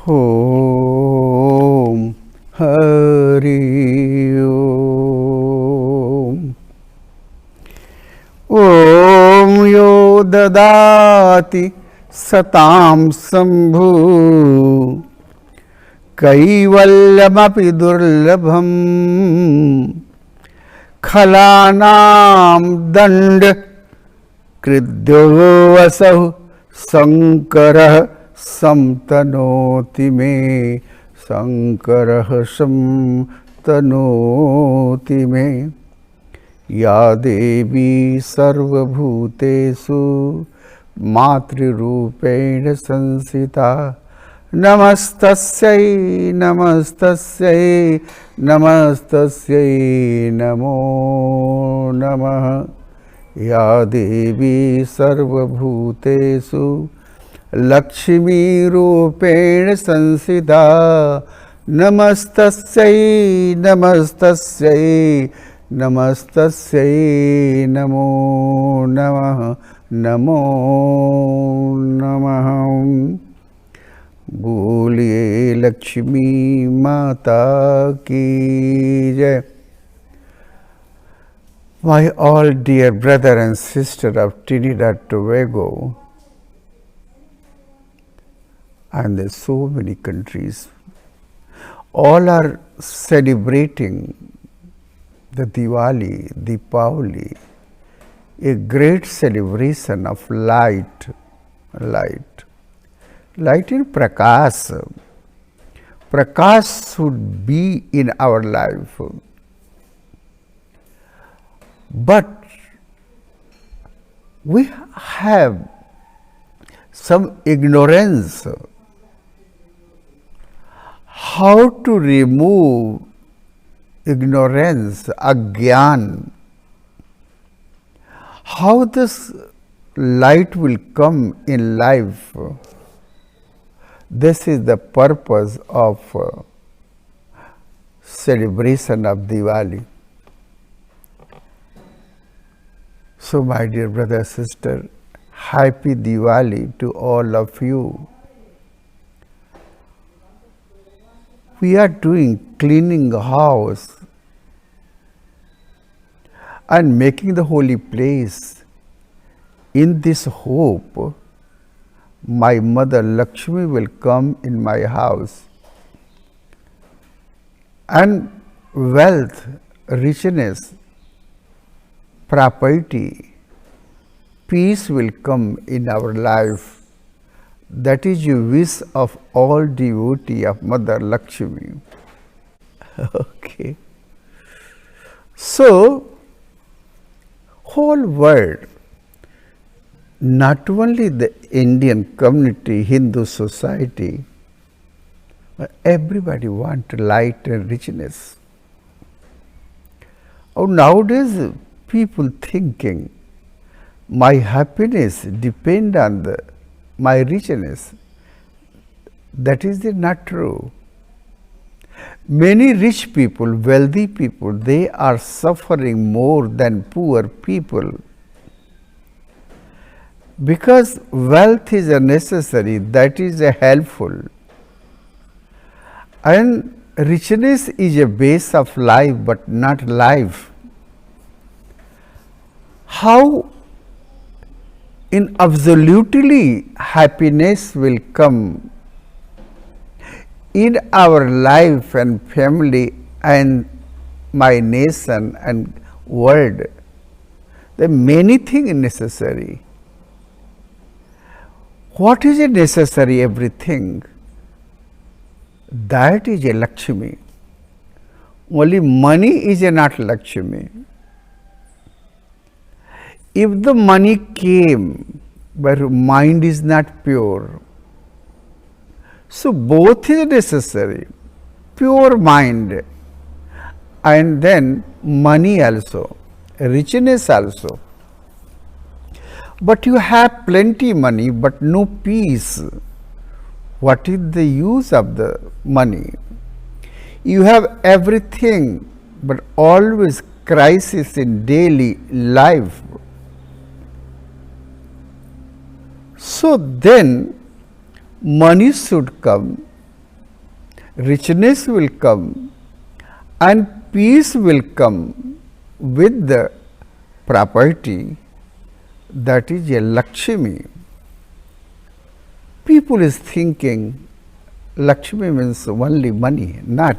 Om Hari Om. Om Yo Dadati Satam Sambhu Kaivalyamapi Durlabham Khalanam Dand Kridyo Vasahu Sankarah Samtanoti me Sankarah Samtanoti me Ya Devi Sarvabhutesu Matrirupena Sansita Namastasyai Namastasyai Namastasyai Namo Namah Ya Devi Sarvabhutesu Lakshmi Rupena Sansita Namastasyai Namastasyai Namastasyai Namo Namah Namo Namah Boliye Lakshmi Mata Ki Jai. My all dear brother and sister of Trinidad Tobago, and there's so many countries, all are celebrating the Diwali, Deepavali, a great celebration of light in Prakash. Prakash should be in our life. But we have some ignorance how to remove ignorance, agyan, how this light will come in life. This is the purpose of celebration of Diwali. So my dear brother, sister, happy Diwali to all of you. We are doing cleaning the house and making the holy place in this hope my mother Lakshmi will come in my house and wealth, richness, property, peace will come in our life. That is the wish of all devotee of Mother Lakshmi. Okay. So, whole world, not only the Indian community, Hindu society, but everybody want light and richness. Oh, nowadays people thinking my happiness depend on my richness. That is not true. Many rich people, wealthy people, they are suffering more than poor people. Because wealth is a necessary, that is a helpful. And richness is a base of life, but not life. How in absolutely happiness will come in our life and family and my nation and world? There are many things necessary. What is a necessary everything? That is a Lakshmi. Only money is not Lakshmi. If the money came, but mind is not pure, so both is necessary, pure mind and then money also, richness also. But you have plenty money but no peace. What is the use of the money? You have everything but always crisis in daily life. So then money should come richness will come and peace will come with the property, that is a Lakshmi. People is thinking Lakshmi means only money, not.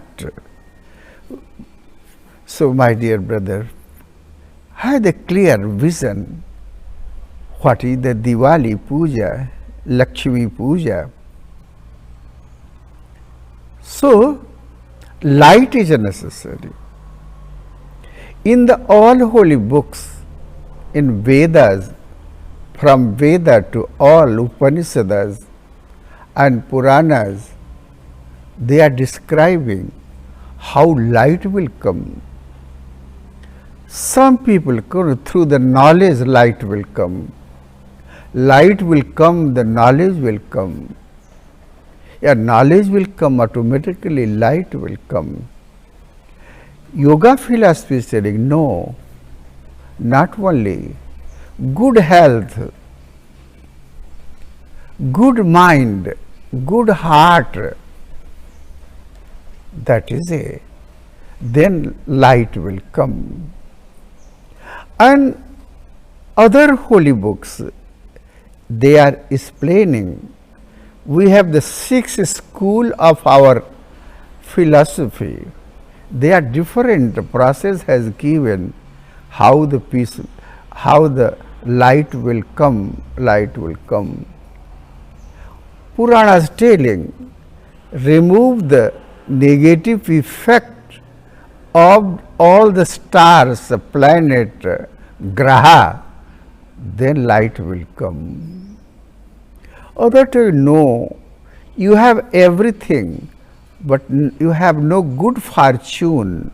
So, my dear brother, have a clear vision what is the Diwali Puja, Lakshmi Puja. So, light is necessary. In the all holy books, in Vedas, from Veda to all Upanishads and Puranas, they are describing how light will come. Some people through the knowledge light will come. Light will come, the knowledge will come. Yeah, knowledge will come, automatically light will come. Yoga philosophy is saying no, not only good health, good mind, good heart, that is a, then light will come. And other holy books, they are explaining. We have the 6 school of our philosophy. They are different. The process has given how the peace, how the light will come, light will come. Puranas telling, remove the negative effect of all the stars, planet, graha, then light will come. Other to know, you have everything, but you have no good fortune.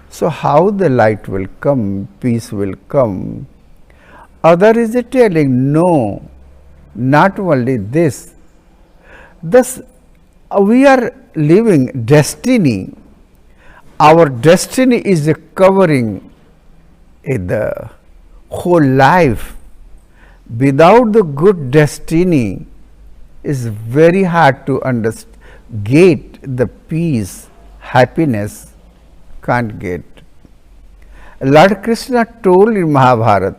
So how the light will come, peace will come? Other is telling, no, not only this. Thus, we are living destiny. Our destiny is covering the whole life. Without the good destiny, is very hard to get the peace, happiness, can't get. Lord Krishna told in Mahabharata,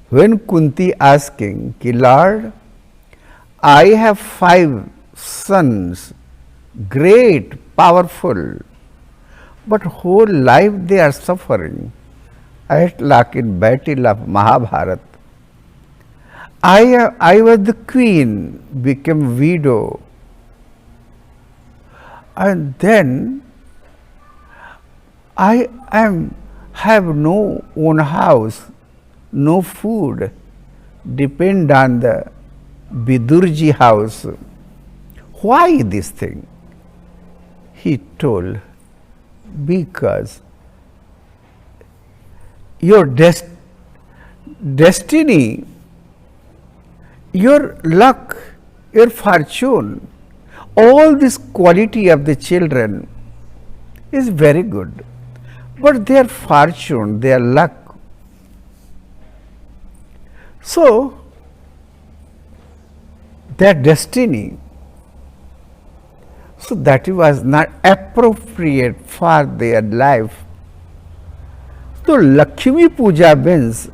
when Kunti asking, ki Lord, I have 5 sons, great, powerful, but whole life they are suffering. At like in battle of Mahabharata, I was the queen, became widow, and then I have no own house, no food, depend on the Vidurji house. Why this thing? He told, because your destiny, your luck, your fortune, all this quality of the children is very good, but their fortune, their luck. So, their destiny, so that was not appropriate for their life. So, Lakshmi Puja means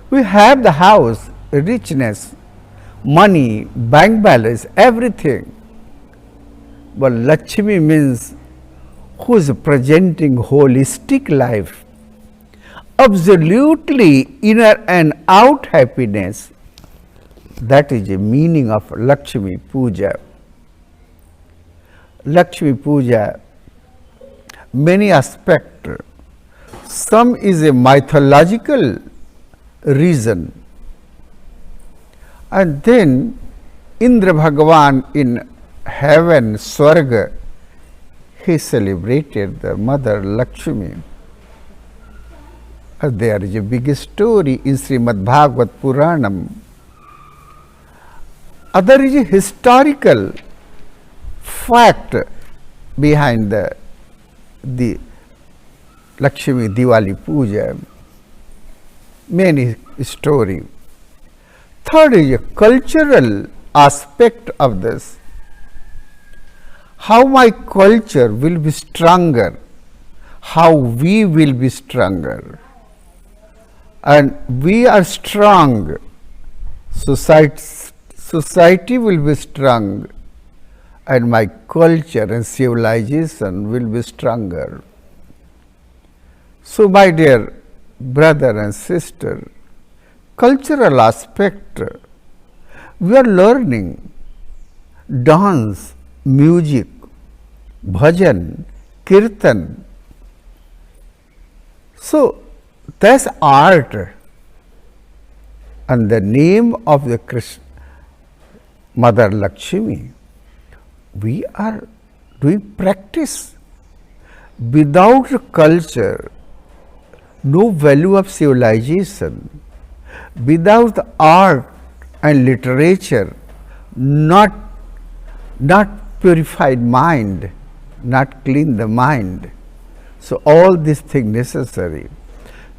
we have the house, richness, money, bank balance, everything. But Lakshmi means who is presenting holistic life, absolutely inner and out happiness. That is the meaning of Lakshmi Puja. Lakshmi Puja, many aspects. Some is a mythological reason. And then Indra Bhagavan in heaven, Swarga, he celebrated the mother Lakshmi. There is a big story in Srimad Bhagavad Puranam. Other is a historical fact behind the Lakshmi Diwali Puja. Many story. Third is a cultural aspect of this. how my culture will be stronger, how we will be stronger. And we are strong, society will be strong, and my culture and civilization will be stronger. So, my dear brother and sister, cultural aspect, we are learning dance, music, bhajan, kirtan. So, that's art, and the name of the Krishna, Mother Lakshmi. We are doing practice. Without culture, no value of civilization. Without art and literature, not purified mind, not clean the mind. So all these things necessary.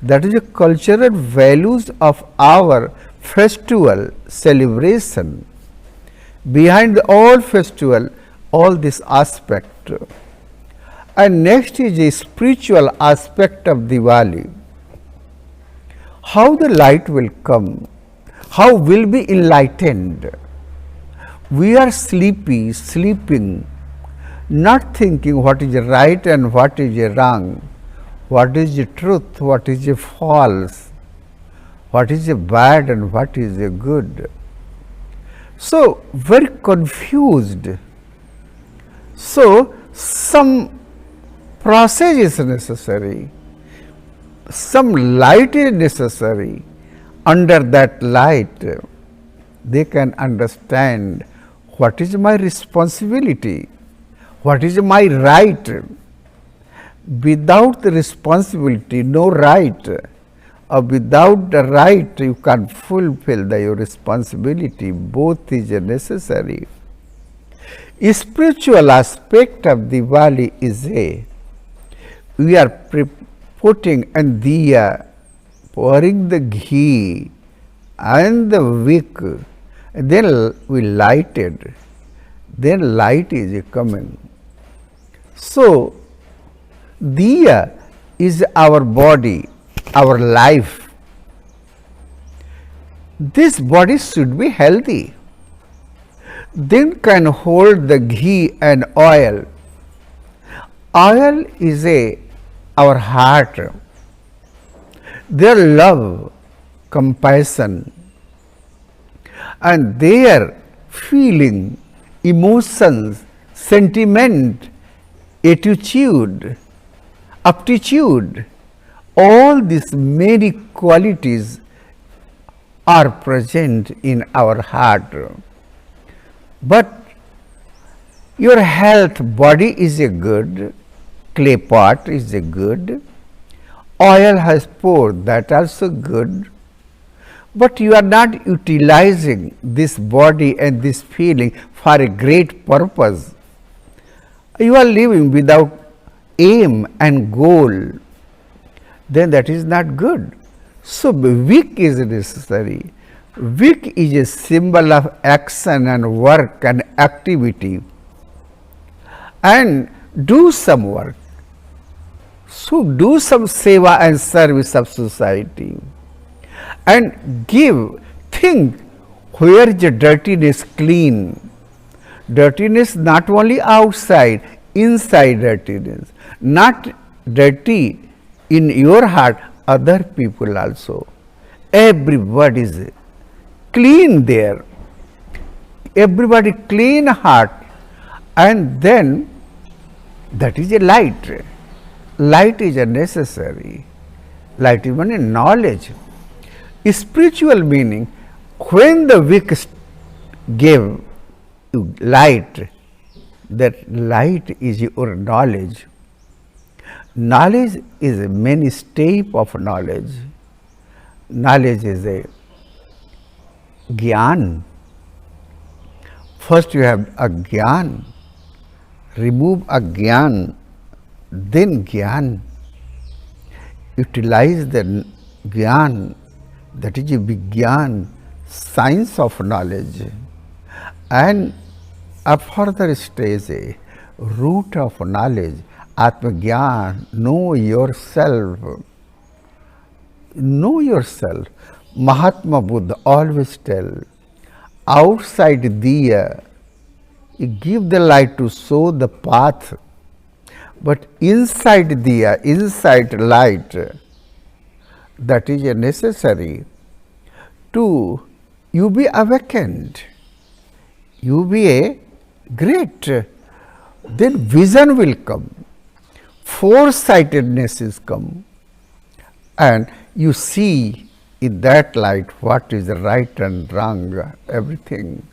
That is the cultural values of our festival celebration. Behind all festival, all this aspect. And next is the spiritual aspect of Diwali. How the light will come, how will be enlightened. We are sleeping, not thinking what is right and what is wrong, what is the truth, what is the false, what is the bad and what is the good. So, very confused. So, some process is necessary, some light is necessary. Under that light, they can understand what is my responsibility, what is my right. Without the responsibility, no right. Or without the right, you can't fulfill your responsibility. Both is necessary. A spiritual aspect of Diwali is we are putting and diya, pouring the ghee and the wick, then we lighted, then light is coming. So, diya is our body, our life. This body should be healthy, then can hold the ghee and oil. Oil is our heart, their love, compassion, and their feeling, emotions, sentiment, attitude, aptitude. All these many qualities are present in our heart. But your health, body is a good, clay pot is a good, oil has poured, that also good, but you are not utilizing this body and this feeling for a great purpose. You are living without aim and goal, then that is not good. So, wick is necessary. Wick is a symbol of action and work and activity, and do some work. So, do some seva and service of society, and give, think where is the dirtiness clean. Dirtiness not only outside, inside dirtiness, not dirty in your heart, other people also. Everybody is clean there, everybody clean heart, and then that is a light. Light is a necessary. Light is meaning knowledge. Spiritual meaning, when the wick gave you light, that light is your knowledge. Knowledge is a many step of knowledge. Knowledge is a Gyan. First you have a Gyan, remove a Gyan, then Gyan. Utilize the Gyan, that is a Vigyan, science of knowledge. And a further stage, root of knowledge. Atma Gyan, know yourself. Know yourself. Mahatma Buddha always tell, outside diya, you give the light to show the path, but inside diya, inside light, that is necessary to you be awakened, you be a great, then vision will come, foresightedness is come, and you see in that light what is right and wrong, everything.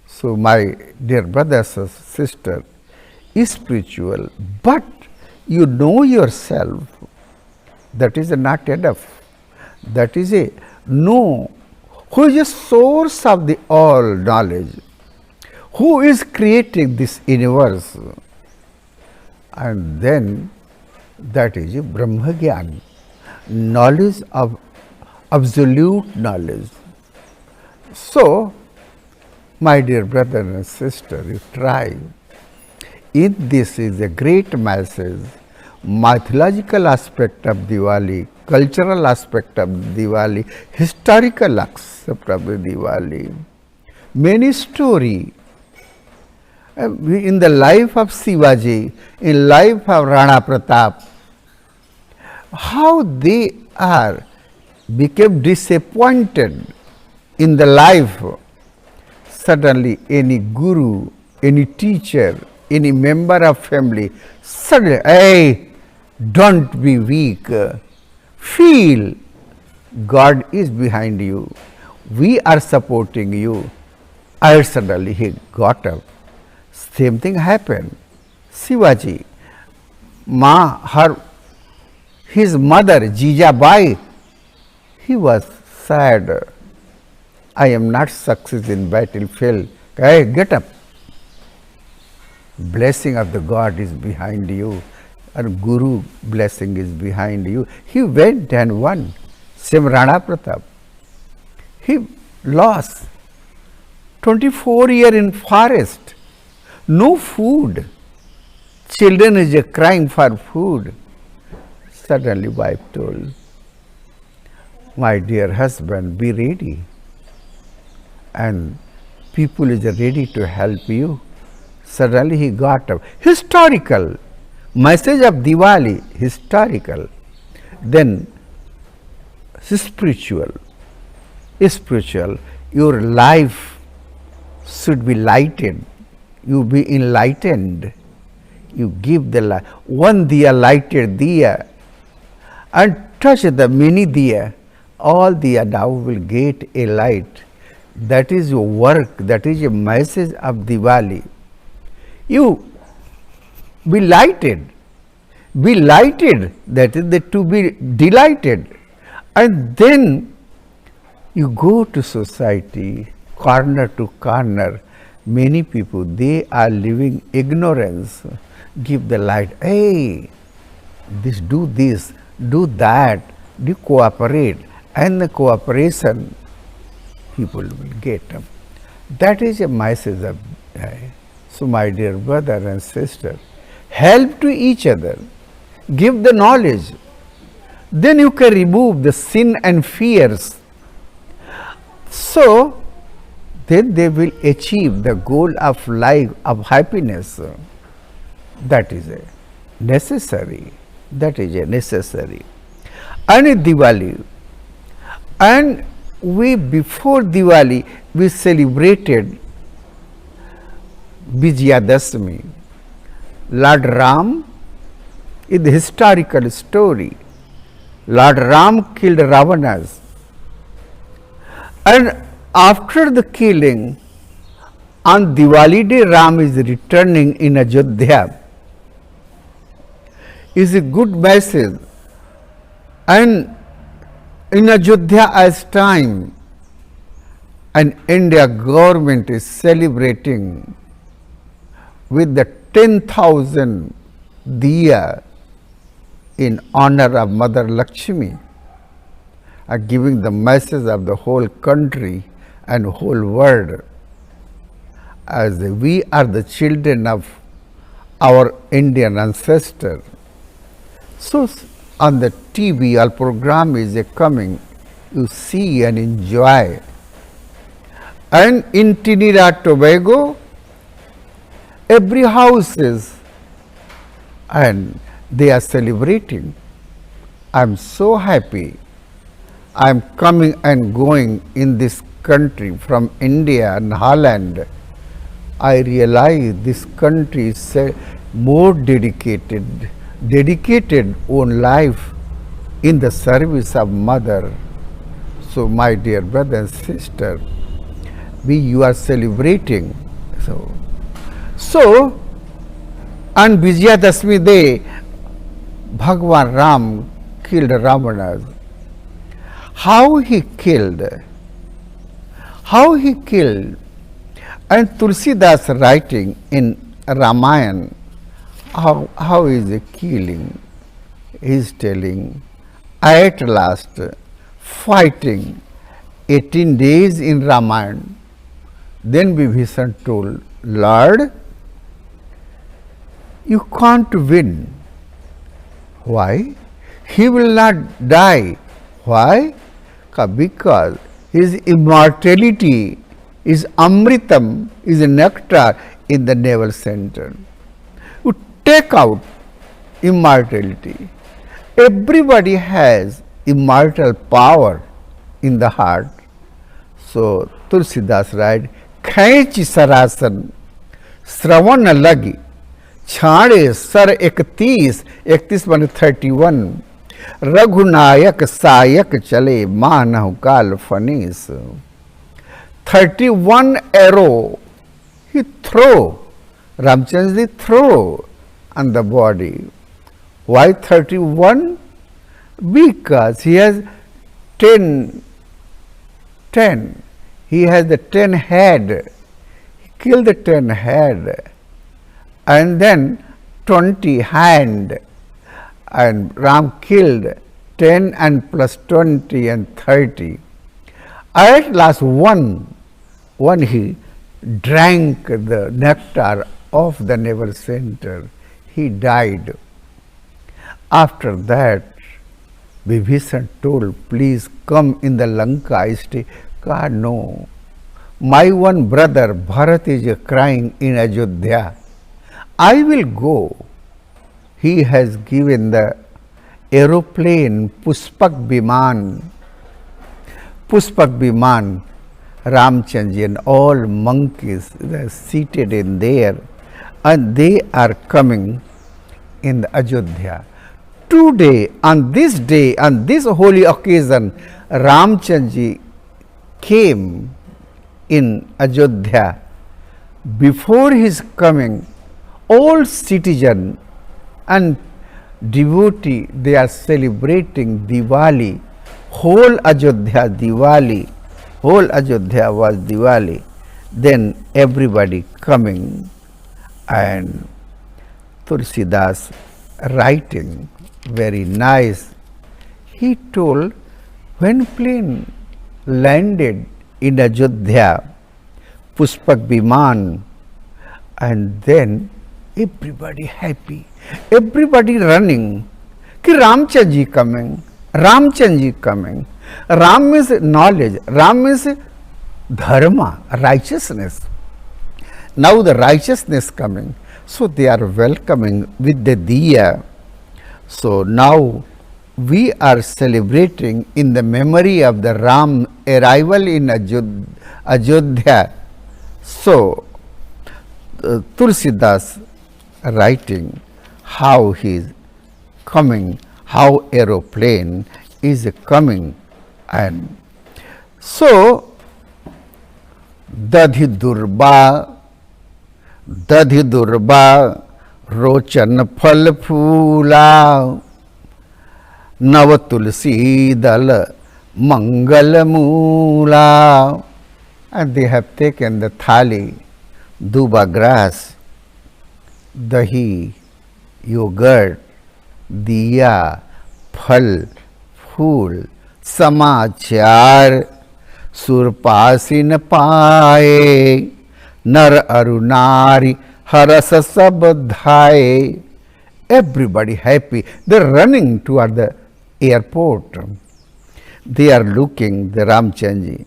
So, my dear brothers and sisters, is spiritual, but you know yourself, that is not enough. That is a know who is a source of the all knowledge, who is creating this universe, and then that is a Brahma Gyan, knowledge of absolute knowledge. So, my dear brother and sister, you try. If this is a great message, mythological aspect of Diwali, cultural aspect of Diwali, historical aspect of Diwali, many story in the life of Shivaji, in life of Rana Pratap, how they are became disappointed in the life. Suddenly any guru, any teacher, any member of family, suddenly, hey, don't be weak, feel God is behind you, we are supporting you. And suddenly he got up. Same thing happened. Shivaji, his mother Jijabai, he was sad. I am not success in battlefield. Hey, get up. Blessing of the God is behind you, and Guru blessing is behind you. He went and won. Same Rana Pratap. He lost 24 years in forest, no food. Children is crying for food. Suddenly wife told, my dear husband, be ready. And people is ready to help you. Suddenly he got up. Historical message of Diwali, historical. Then spiritual. Spiritual. Your life should be lighted. You be enlightened. You give the light. One diya lighted diya and touch the mini diya. All diya now will get a light. That is your work, that is a message of Diwali. You be lighted, that is to be delighted. And then you go to society, corner to corner, many people, they are living ignorance, give the light, hey, do that, do cooperate, and the cooperation, people will get up. That is a message of so my dear brother and sister, help to each other, give the knowledge, then you can remove the sin and fears. So then they will achieve the goal of life, of happiness. That is a necessary. That is a necessary. And Diwali, and we before Diwali we celebrated Vijayadashmi. Lord Ram is the historical story. Lord Ram killed Ravanas, and after the killing, on Diwali day Ram is returning in Ajodhya. Is a good message, and in Ajodhya as time, and India government is celebrating with the 10,000 diya in honor of Mother Lakshmi, are giving the message of the whole country and whole world, as we are the children of our Indian ancestor. So on the TV, all program is coming, you see and enjoy. And in Trinidad Tobago, every house is, and they are celebrating. I'm so happy. I'm coming and going in this country from India and Holland. I realize this country is more dedicated own life in the service of mother. So my dear brother and sister, you are celebrating. So on Vijayadashmi day, Bhagwan Ram killed Ravana. How he killed? And Tulsidas writing in Ramayana, how is he killing? He is telling, at last, fighting 18 days in Ramayana. Then Vibhishan told, Lord, you can't win. Why? He will not die. Why? Because his immortality is amritam, is nectar in the navel center. You take out immortality. Everybody has immortal power in the heart. So Tulsidas writes, Khainchi sarasan, Sravan lagi, Chhade sar 31 मान 31, रघुनायक सायक चले मानव काल फनीस. 31 arrow he throw, Ramchandji throw on the body. Why 31? Because he has 10. He has the 10 head. He killed the 10 head. And then 20 hand. And Ram killed 10 and plus 20 and 30. At last one he drank the nectar of the navel center. He died. After that, Vibhishan told, please come in the Lanka. I say, God, no. My one brother Bharat is crying in Ajodhya. I will go. He has given the aeroplane Pushpak Biman. Pushpak Biman, Ramchandji and all monkeys, they are seated in there, and they are coming in the Ajodhya. Today, on this day, on this holy occasion, Ramchandji came in Ajodhya. Before his coming, all citizen and devotee, they are celebrating Diwali. Whole Ajodhya Diwali. Whole Ajodhya was Diwali. Then everybody coming, and Tulsidas writing very nice. He told, when plane landed in Ajodhya, Pushpak Biman, and then everybody happy, everybody running, ki Ramchandji coming, Ramchandji coming. Ram means knowledge, Ram means dharma, righteousness. Now the righteousness coming, so they are welcoming with the diya. So now we are celebrating in the memory of the Ram arrival in Ajodhya. So Tulsidas writing how he is coming, how aeroplane is coming, and so Dadhi Durba Rochan Phal Phoola Nava Tulsi Dal Mangal Moola, and they have taken the thali, duba grass, dahi, yogurt, diya, phal, फूल, समाचार सुरपासी न पाए, नर अरु नारी Harasa sab dhaye. Everybody happy. They're running toward the airport. They are looking the Ramchandji.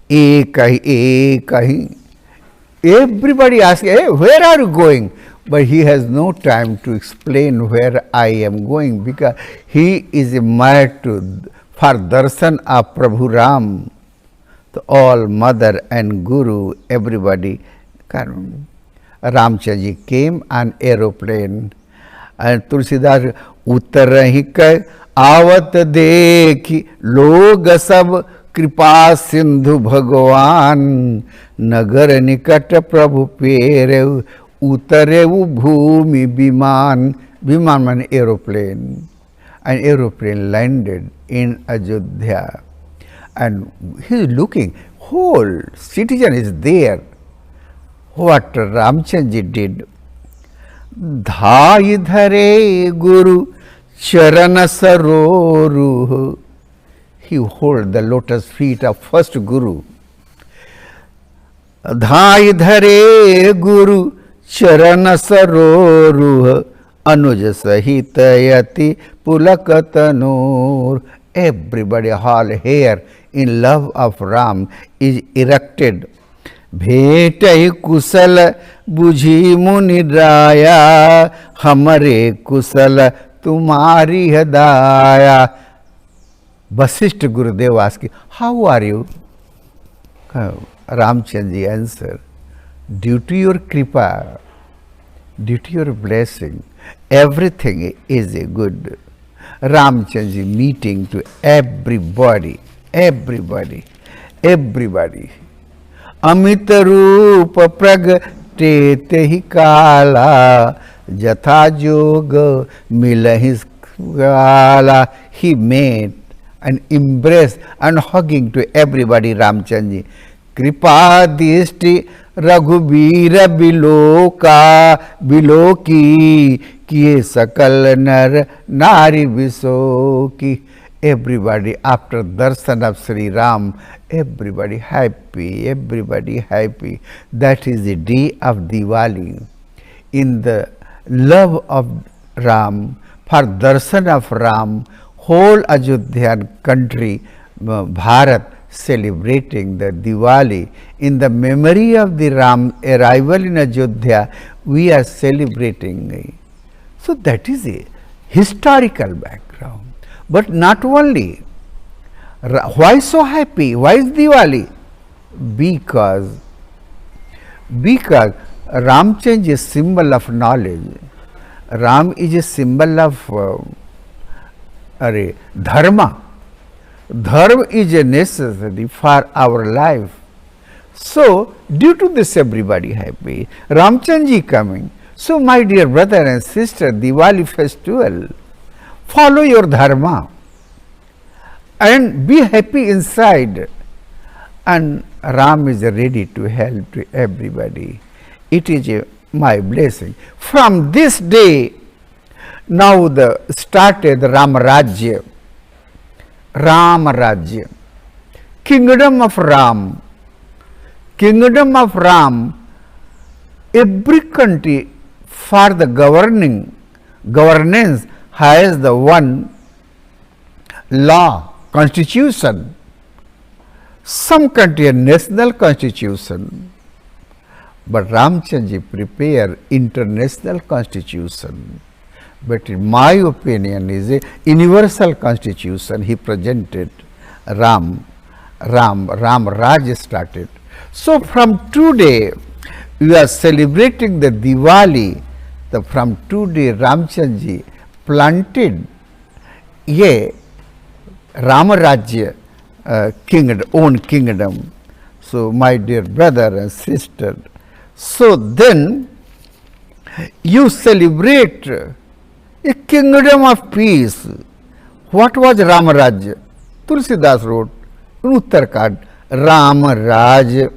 Kahi. Everybody asking, hey, where are you going? But he has no time to explain where I am going, because he is mad for darshan of Prabhu Ram. So all mother and guru, everybody. Ramchandji came on aeroplane, and Tulsidas उत्तर रही कह आवत देखी लोग सब कृपा सिंधु भगवान नगर निकट प्रभु पेरे उतरे भूमि विमान विमान माने aeroplane and aeroplane landed in Ayodhya, and he is looking, whole citizen is there. What Ramchandji did, धाई धरे गुरु चरण सरोरु, he hold the lotus feet of first guru. धाई धरे गुरु चरण सरोरु अनुज सहित यति पुलक Tanur. Everybody all here in love of Ram is erected. भेट कुशल बुझी मुनि राया हमरे कुशल तुम्हारी हदाया. Vasisht Gurudev asked, how are you? Ramchandji answered, due to your kripa, due to your blessing, everything is good. Ramchandji meeting to everybody. Amit रूप प्रगटे ही काला जथा जोग मिलहि काला. He made and embraced and hugging to everybody. Ramchandji कृपा दृष्टि रघुबीर बिलोकी किए सकल नर नारी विशोकी. Everybody after darshan of Sri Ram, everybody happy. That is the day of Diwali. In the love of Ram, for darshan of Ram, whole Ayodhyan country, Bharat, celebrating the Diwali. In the memory of the Ram arrival in Ayodhya, we are celebrating. So that is a historical background. But not only. Why so happy? Why is Diwali? Because Ramchandji is a symbol of knowledge. Ram is a symbol of dharma. Dharma is a necessity for our life. So, due to this, everybody happy. Ramchandji coming. So, my dear brother and sister, Diwali festival, follow your dharma and be happy inside. And Ram is ready to help to everybody. It is my blessing. From this day, now started Ram Rajya. Kingdom of Ram. Every country for the governance has the one law, constitution. Some country a national constitution, but Ramchandji prepared international constitution. But in my opinion is a universal constitution he presented. Ram Raj started. So from today we are celebrating the Diwali. From today Ramchandji planted a Ramarajya own kingdom. So my dear brother and sister, so then you celebrate a kingdom of peace. What was Ramarajya? Tulsidas wrote in Uttarkand, Ramaraj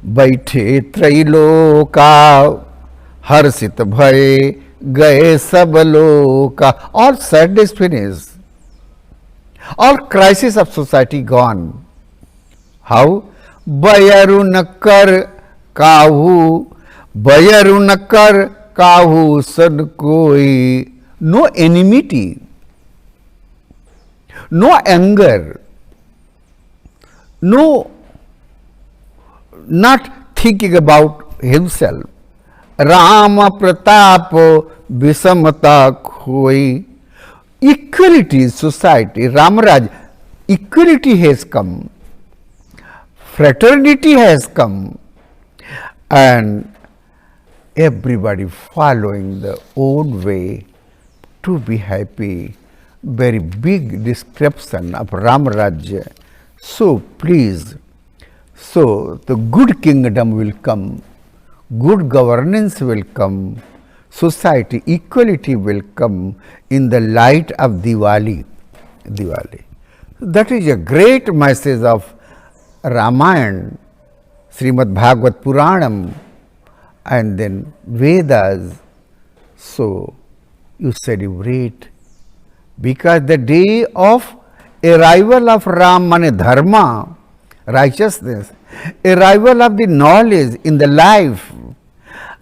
बैठे त्रैलोका हर्षित भय गए सब लोका. All sadness finished. All crisis of society gone. How? Bayarun kar kahu बयरु न कर काहू सन कोई, no enmity, no anger, no, not thinking about himself. Rama Pratap Visamata Khoi. Equality in society, Ramaraj, equality has come, fraternity has come, and everybody following the own way to be happy. Very big description of Ramarajya. So please, so the good kingdom will come, good governance will come, society equality will come in the light of Diwali. Diwali. That is a great message of Ramayana, Srimad Bhagavad Puranam, and then Vedas. So you celebrate, because the day of arrival of Ram, mane dharma, righteousness, arrival of the knowledge in the life,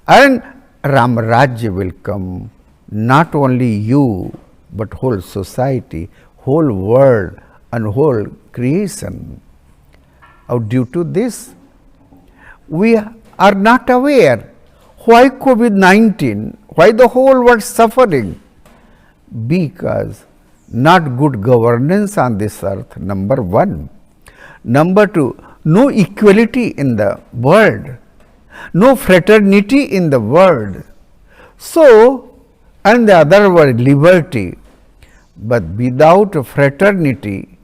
and Ram Rajya will come. Not only you, but whole society, whole world, and whole creation. Due to this, we are not aware why COVID-19, why the whole world suffering. Because not good governance on this earth, number one. Number two, no equality in the world, no fraternity in the world. So, and the other word, liberty. But without fraternity,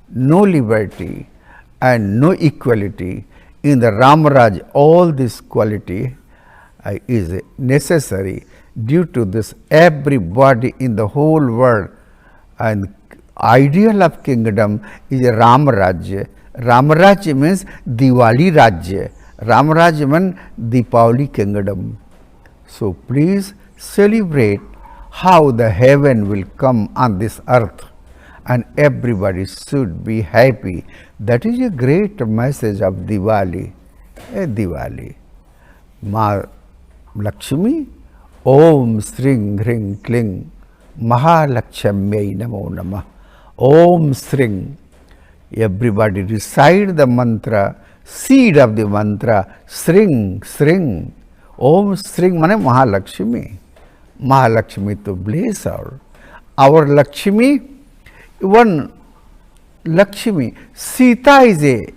no liberty and no equality. In the Ramaraj, all this quality is necessary. Due to this, everybody in the whole world, and ideal of kingdom is a Ramarajya. Ramarajya means Diwali Rajya. Ramarajya means Deepavali kingdom. So please celebrate how the heaven will come on this earth, and everybody should be happy. That is a great message of Diwali. Diwali. Ma Lakshmi, Om Sring Hring Kling Mahalakshmyai Namo Namah. Om Sring. Everybody recite the mantra, seed of the mantra, Sring, Sring. Om Sring mane Mahalakshmi. Mahalakshmi to bless our Lakshmi. One Lakshmi, Sita is a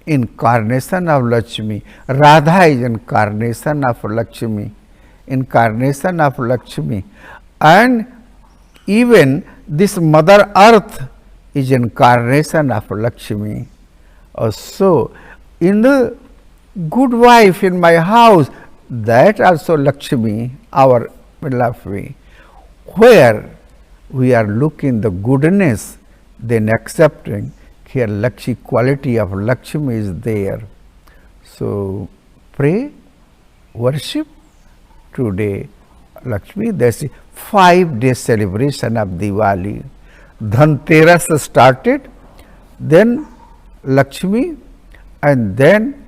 incarnation of Lakshmi. Radha is incarnation of Lakshmi. Incarnation of Lakshmi. And even this Mother Earth is incarnation of Lakshmi. So, in the good wife in my house, that also Lakshmi, our Lakshmi, where we are looking the goodness, then accepting here Lakshmi, quality of Lakshmi is there. So pray, worship today Lakshmi. There's a 5-day celebration of Diwali. Dhanteras started, then Lakshmi, and then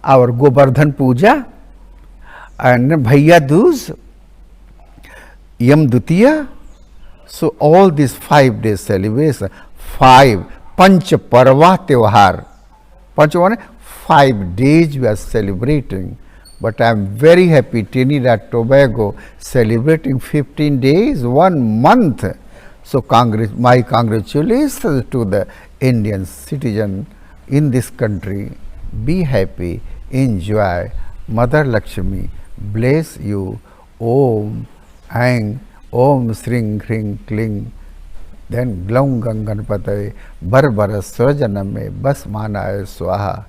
our Govardhan Puja, and Bhaiya Dooj, Yam Dutiya. So all these 5 days celebration, 5 Panch Parva Tevahar. Panch 5 days we are celebrating. But I am very happy Trinidad Tobago celebrating 15 days, 1 month. So my congratulations to the Indian citizen in this country. Be happy, enjoy. Mother Lakshmi bless you. Om Ang Om Sring Hring Kling. Then Glaum Ganganpataye Barbara Swajaname Bas Manaya Swaha.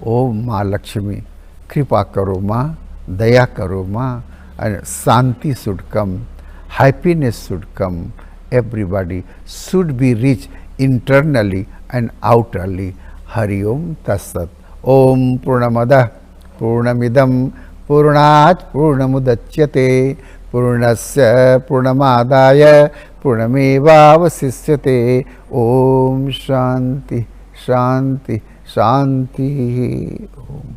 Om Ma Lakshmi, Kripa Karo Ma, Daya Karo Ma, and Santi should come, happiness should come. Everybody should be rich internally and outwardly. Hari Om Tassat. Om Purnamada Purnamidam Purnat Purnamudachyate Purnasya Purnamadaya Purnamevavasisyate. Om Shanti Shanti Shanti. Om.